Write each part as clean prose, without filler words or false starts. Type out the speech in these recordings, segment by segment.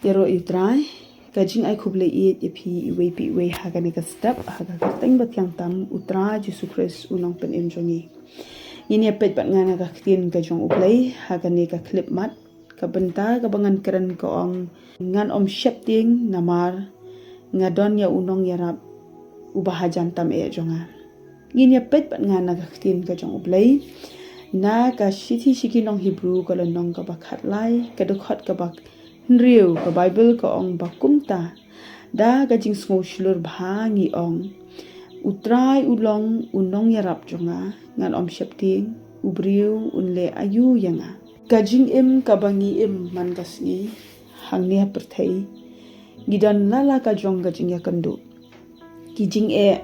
Yaro utrai kajing ai khuble it epi iwe pi iwe hagani ka step haga teng bat yang tam utra Jesu Christ unong pen enjongi ini pet bat ngana ka tin ka jong uplay hagani ka clip mat ka benta ka bangan keren ko ong ngan om shepting namar ngadon ya unong yarap ubahajan tam e jonga ini pet bat ngana ka tin ka jong uplay na ka shithi shikinong Hebrew ko lanong ka bakhat lai ka dukhot ka bak Nriu ka Bible ka ong bakumta da gajing sngo shulur bhangi ong utrai ulong unong yarap jonga ngan om shepting ubriu unle ayu yanga gajing im kabangi im man gasni hangni perthai gidan lala ka jong gajing ya kandu kijing e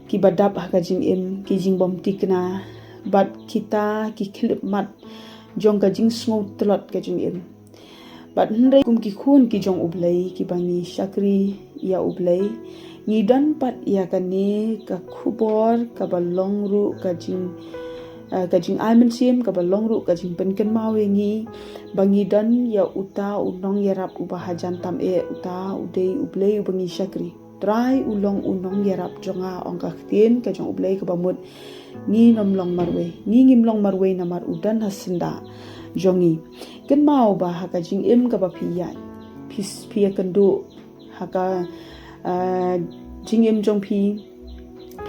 ki badap ha gajing im kijing bom tikna bat kita ki khilip mat jong gajing sngo tlot gajing im Bat hendai kum ki khun ki jong ublay ki bangi shakri ya ublay ni dan pat ya kani ka khubor ka balong ru ka jing aimen sim ka balong ru ka jing penken mawe ni bangi dan ya uta unong yarap ubahajan tam e uta udei ublay ubangi shakri try ulong unong yarap jonga ong ka khtin ka jong ublay ka bamut ni nomlong marwe ni ngimlong marwe namar udan hasinda jongi kan mau ba haka jing im ka ba piya pia kandu haka jing im jong pi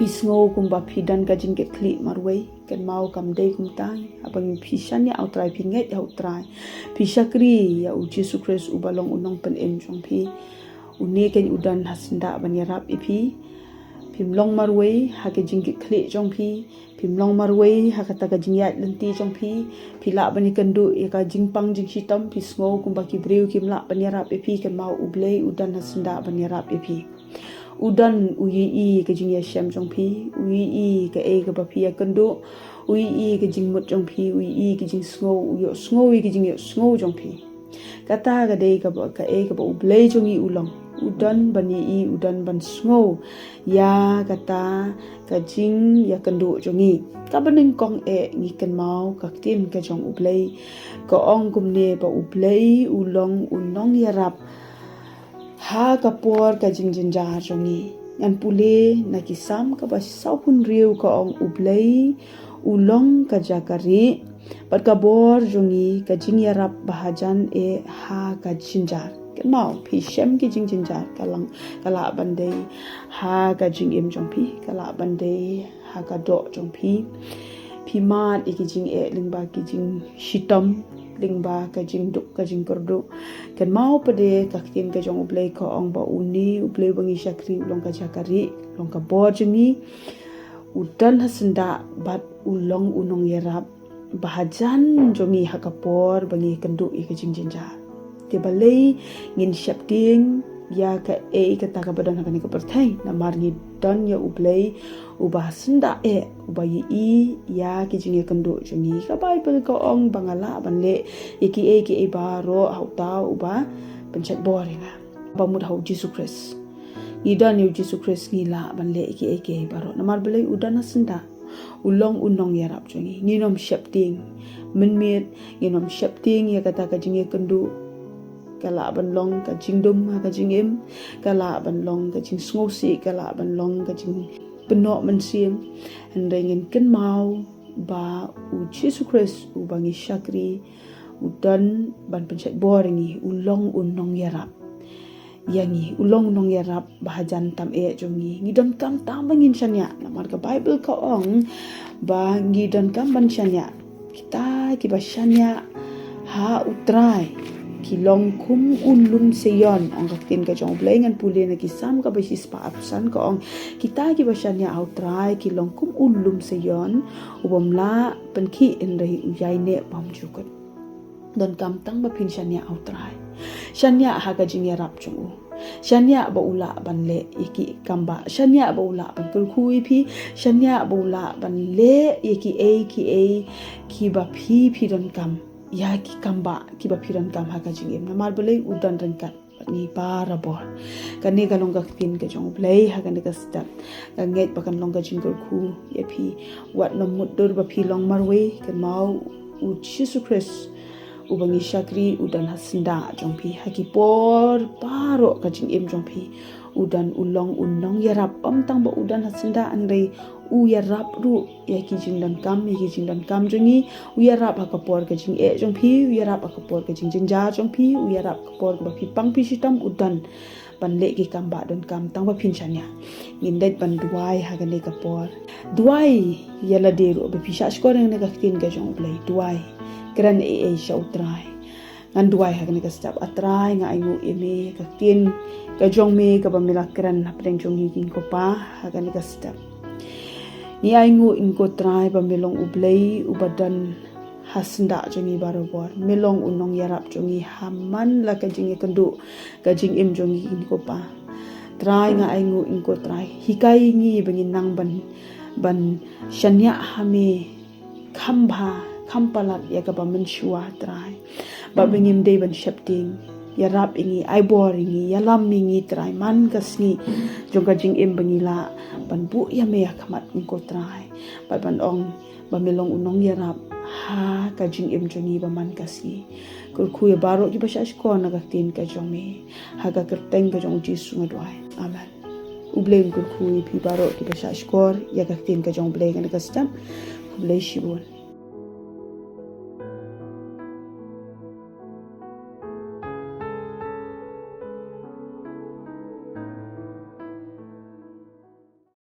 sngo kum ba pi dan ka jing ke kli marwei kan mau kam dei kum tai abang pi shan ya outrai pi nget ya outrai pi shakri ya u Jesu Christ u balong unong pen em jong pi une ken udan hasinda ban yarap ipi pimlong marwei haka jing ke kli jong pi pimlong marwei haka taka jing yat lenti jong pi la bani kandu ya ka jing pang jing hitam pi sngo kumba ki briu kim la ban yarap epi kan mau ublei udan hasinda ban yarap epi udan uyi ka jing ya shem jong pi uyi ka e ka ba pi ya kandu uyi ka jing mut jong pi uyi ka jing sngo ki jing yo sngo jong pi kata ga dei ka ba ka e ka ba ublei jong i ulong udan bani i udan ban sngo ya kata ka jing ya kandu jongi ka baning kong e ngi kan mau ka tin ka jong ublei ka ong kumne ba ublei ulong unong yarap ha ka por ka jing jinjar jongi yan pule na kisam ka ba saupun riu ka ong ublei ulong ka jakari pat ka bor jongi ka jing yarap bahajan e ha ka jinjar mau pi shem ki jing jinjar kala bandai ha ka jing im jong pi kala bandai ha ka do jong pi mat ki jing e lingba ki jing shitam lingba ka jing duk ka jing perdu kan mau pade ka tin ka jong ublei ko ong ba uni ublei bangi shakri ulong ka jakari long ka bor jingi udan hasenda bat ulong unong yarap bahajan jongi ha ka por bangi kandu ka jing jinjar te balei ngin shapting ya ka e ka ta ka badan ka ni ka perthai na mar ni don ya ublei uba senda e uba yi ya ki jinge kandu jungi ka Bible ko ong bangala banle ki e baro hauta uba pencet boringa bamud hau Jesus Christ ni don yu Jesus Christ ni la banle ki baro na mar balei udana senda ulong unong yarap jungi ni nom shapting menmit ni nom shapting ya kata ka jinge kandu kala ban long ka jingdum ka jingim kala ban long ka jing sngosi kala ban long ka jing beno man siam handengin ken mau ba u Jesus Christ u bangi shakri u dan ban pencet boringi ulong unong yarap yangi ulong unong yarap bahajan tam e jongi ngidon kam tam bangin shanya namar ka Bible ka ong ba ngidon kam ban shanya kita ki ba shanya ha utrai kilong kum ulum seyon ong katin ka jong blengan puli na kisam ka basis pa apsan ka ong kita ki basan ya outrai kilong kum ulum seyon ubamla penki endai uyai ne pamjukot don kam tang ba pin shanya outrai shanya ha ka jing yarap chung shanya ba ula ban le iki kamba shanya ba ula ban kulkhui phi shanya ba ula ban le iki ki ba phi don kam ya ki kamba ki ba phiran kam ha ka jingem na mar belai udan rangkat ni para bor kan ni galong ka tin ka jong play ha kan ka start ka nget pa kan long ka jingol khu ya phi wat no mut dur ba phi long marwe kan mau u Jesus Christ ubangi syakri udan hasenda jongpi haki por paro kajing em jongpi udan ulong unong yarap tang ba udan hasenda angrei u yarap ru ya kijing dan kam jongi u yarap hakapor kajing jongpi u yarap hakapor kajing jengja jongpi u yarap kapor ba pi pang pi sitam udan ban le ki kam ba dan kam tang ba pinchanya ngindait ban duai hagane kapor duai yala deru ba pisha skor ne ka tin ka jong play duai kran sha utrai ngan duai hagane ka stap atrai nga aingu eme ka tin ka jong me ka ba mila kran hapdeng jong yin ko pa hagane ka stap ni aingu in ko trai ba melong ublei ubadan hasenda jongi barobor melong unong yarap jongi haman la kajing kendu kajing em jongi in ko pa try nga aingu in ko try hikai ngi bangin nang ban shanya hame khampalat ya ka ba menshua try ba bangim de ban shapting yarap ingi aibor ingi yalam ingi try man kasni jong kajing em bangila ban bu ya me ya khamat in ko try ba ban ong ba melong unong yarap ha kajing em jongi ba man kasi kul khu ya baro ki basha ko na ka tin ka jong me ha ka kerteng ka jong jisu ngadwai amen ubleng kul khu pi baro ki basha skor ya ka tin ka jong bleng na ka stam ublei shibun